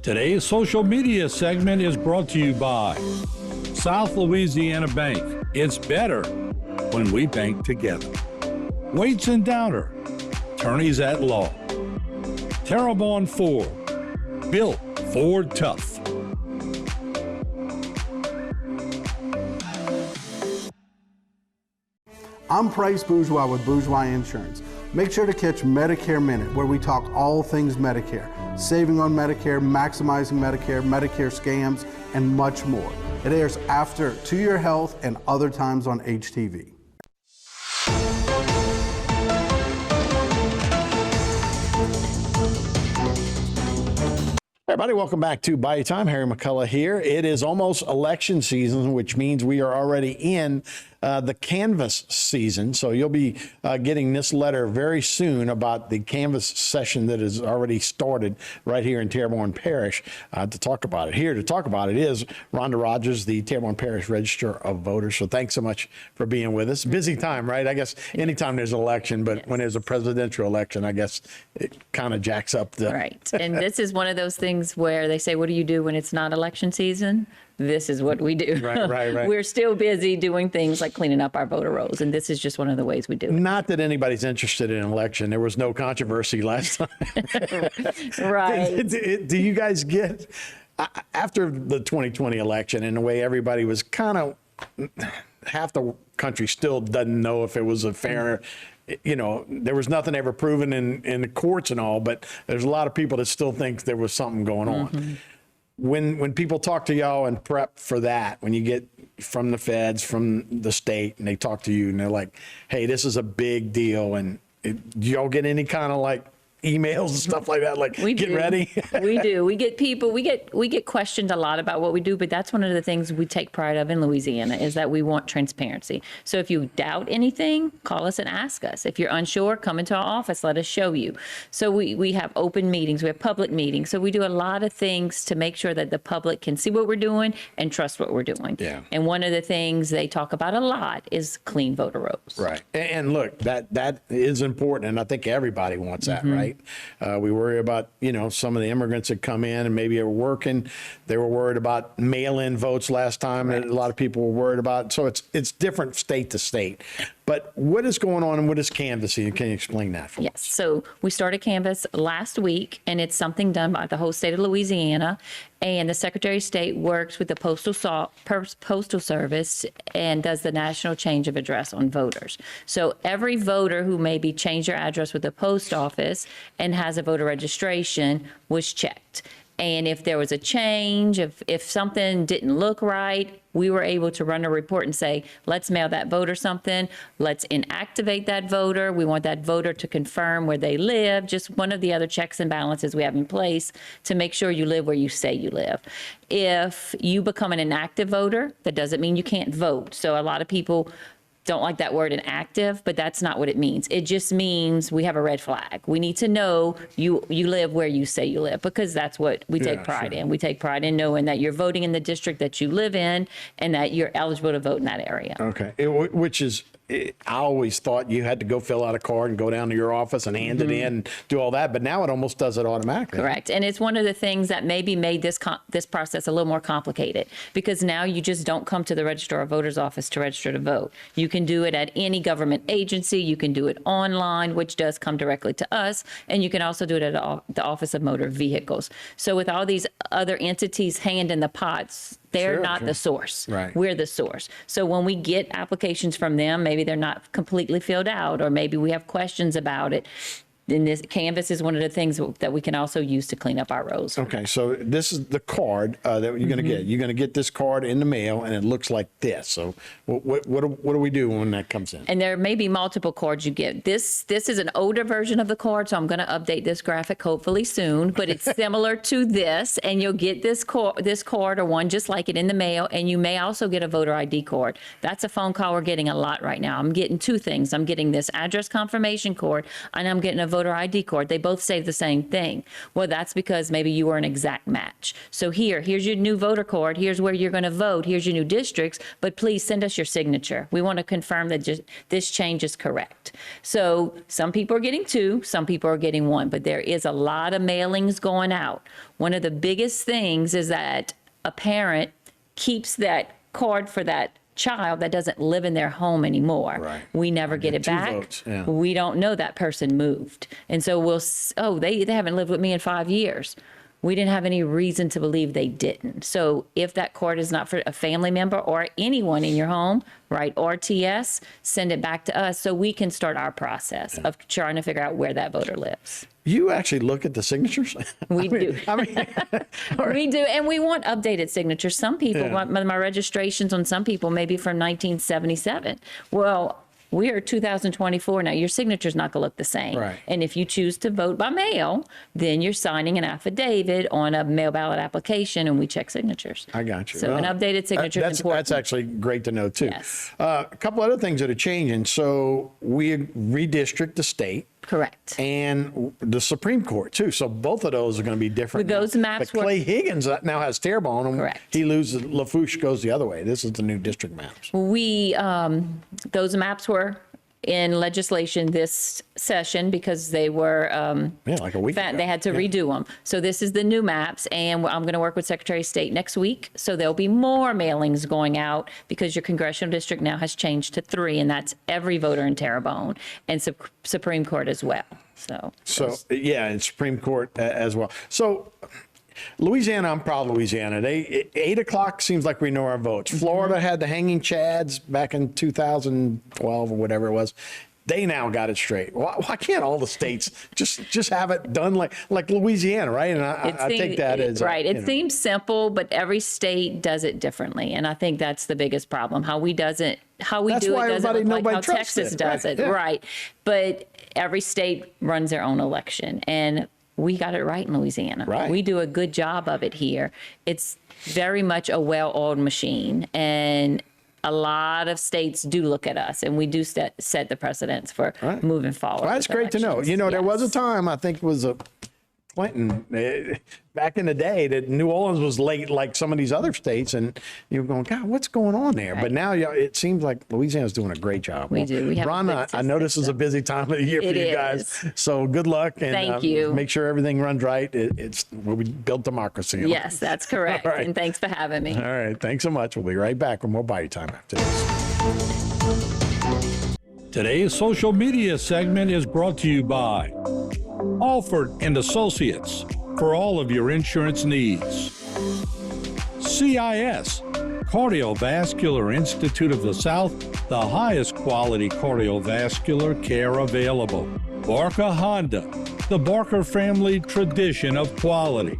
Today's social media segment is brought to you by South Louisiana Bank. It's better when we bank together. Waits and Downer, attorneys at law. Terrebonne Ford, built Ford tough. I'm Price Bourgeois with Bourgeois Insurance. Make sure to catch Medicare Minute, where we talk all things Medicare, saving on Medicare, maximizing Medicare, Medicare scams, and much more. It airs after To Your Health and other times on HTV. Everybody, welcome back to Bayou Time. Harry McCullough here. It is almost election season, which means we are already in the canvass season. So you'll be getting this letter very soon about the canvass session that has already started right here in Terrebonne Parish to talk about it. Here to talk about it is Rhonda Rogers, the Terrebonne Parish Register of Voters. So thanks so much for being with us. Busy time, right? I guess anytime there's an election, but when there's a presidential election, I guess it kind of jacks up the... Right. And this is one of those things where they say, what do you do when it's not election season? This is what we do. Right. We're still busy doing things like cleaning up our voter rolls, and this is just one of the ways we do it. Not that anybody's interested in an election. There was no controversy last time. Right. Do you guys get, after the 2020 election, in a way everybody was kind of, half the country still doesn't know if it was a fair, you know, there was nothing ever proven in the courts and all, but there's a lot of people that still think there was something going on. Mm-hmm. When people talk to y'all and prep for that, when you get from the feds, from the state, and they talk to you and they're like, hey, this is a big deal, and do y'all get any kind of like emails and stuff like that, like get ready? We do. We get people, we get questioned a lot about what we do, but that's one of the things we take pride of in Louisiana, is that we want transparency. So if you doubt anything, call us and ask us. If you're unsure, come into our office, let us show you. So we have open meetings, we have public meetings. So we do a lot of things to make sure that the public can see what we're doing and trust what we're doing. Yeah. And one of the things they talk about a lot is clean voter rolls. Right. And look, that is important, and I think everybody wants that, right? We worry about, you know, some of the immigrants that come in and maybe are working. They were worried about mail-in votes last time, and a lot of people were worried about. So it's different state to state. But what is going on and what is canvassing? Can you explain that for us? Yes. So we started canvass last week, and it's something done by the whole state of Louisiana. And the Secretary of State works with the Postal Service and does the national change of address on voters. So every voter who maybe changed their address with the post office and has a voter registration was checked. And if there was a change, if something didn't look right, we were able to run a report and say, let's mail that voter something, let's inactivate that voter. We want that voter to confirm where they live, just one of the other checks and balances we have in place to make sure you live where you say you live. If you become an inactive voter, that doesn't mean you can't vote. So a lot of people don't like that word inactive, but that's not what it means. It just means we have a red flag. We need to know you live where you say you live, because that's what we take pride in. We take pride in knowing that you're voting in the district that you live in and that you're eligible to vote in that area. Okay, which is, I always thought you had to go fill out a card and go down to your office and hand it in and do all that, but now it almost does it automatically. Correct, and it's one of the things that maybe made this process a little more complicated, because now you just don't come to the Registrar of Voters office to register to vote. You can do it at any government agency, you can do it online, which does come directly to us, and you can also do it at the Office of Motor Vehicles. So with all these other entities hand in the pots, they're not the source. Right. We're the source. So when we get applications from them, maybe they're not completely filled out, or maybe we have questions about it. Then this canvas is one of the things that we can also use to clean up our rolls. Okay, so this is the card that you're going to get. You're going to get this card in the mail, and it looks like this. So what do we do when that comes in? And there may be multiple cards you get. This is an older version of the card, so I'm going to update this graphic hopefully soon. But it's similar to this, and you'll get this card or one just like it in the mail, and you may also get a voter ID card. That's a phone call we're getting a lot right now. I'm getting two things. I'm getting this address confirmation card, and I'm getting a voter ID card. They both say the same thing. Well, that's because maybe you were an exact match. So here's your new voter card. Here's where you're going to vote. Here's your new districts. But please send us your signature. We want to confirm that this change is correct. So some people are getting 2, some people are getting 1, but there is a lot of mailings going out. One of the biggest things is that a parent keeps that card for that child that doesn't live in their home anymore. Right. We never get it 2 back. votes, yeah. We don't know that person moved. And so they haven't lived with me in 5 years. We didn't have any reason to believe they didn't. So if that card is not for a family member or anyone in your home, write RTS, send it back to us so we can start our process of trying to figure out where that voter lives. You actually look at the signatures? We do. Or- We do, and we want updated signatures. Some people Yeah. want my registrations on some people maybe from 1977. Well, we are 2024 now. Your signature's not going to look the same. Right. And if you choose to vote by mail, then you're signing an affidavit on a mail ballot application, and we check signatures. I got you. So an Well, updated signature is important. That's actually great to know, too. Yes. A couple other things that are changing. So we redistrict the state. Correct. And the Supreme Court, too. So both of those are going to be different. With those now. maps But Clay Higgins now has Terrebonne. And Correct. He loses, Lafourche goes the other way. This is the new district maps. Those maps were in legislation this session because they were Like a week ago. they had to redo them. So this is the new maps, and I'm going to work with Secretary of State next week. So there'll be more mailings going out because your congressional district now has changed to 3, and that's every voter in Terrebonne and Supreme Court as well. So, yeah, and Supreme Court as well. So Louisiana, I'm proud of Louisiana. 8 o'clock seems like we know our votes. Florida had the hanging chads back in 2012 or whatever it was. They now got it straight. Why can't all the states just have it done like Louisiana, right? And I take that as right. It seems simple, but every state does it differently, and I think that's the biggest problem. How we That's do it why doesn't look like how trusts Texas it. does it, Yeah. right? But every state runs their own election, and we got it right in Louisiana. Right. We do a good job of it here. It's very much a well-oiled machine, and a lot of states do look at us, and we do set the precedents for moving forward. Well, that's with great to know. elections. There was a Yes. time, I think it was Clinton, back in the day, that New Orleans was late like some of these other states, and you were going, God, what's going on there? But now it seems like Louisiana's doing a great job. We do. We have a Ron, good I know this is a system. busy time of the year for It you guys, is. so good luck, and Thank you. make sure everything runs right. It's where we build democracy. Yes, that's correct. All right. And thanks for having me. All right, thanks so much. We'll be right back with more Bayou Time after this. Today's social media segment is brought to you by Alford and Associates for all of your insurance needs. CIS, Cardiovascular Institute of the South, the highest quality cardiovascular care available. Barker Honda, the Barker family tradition of quality.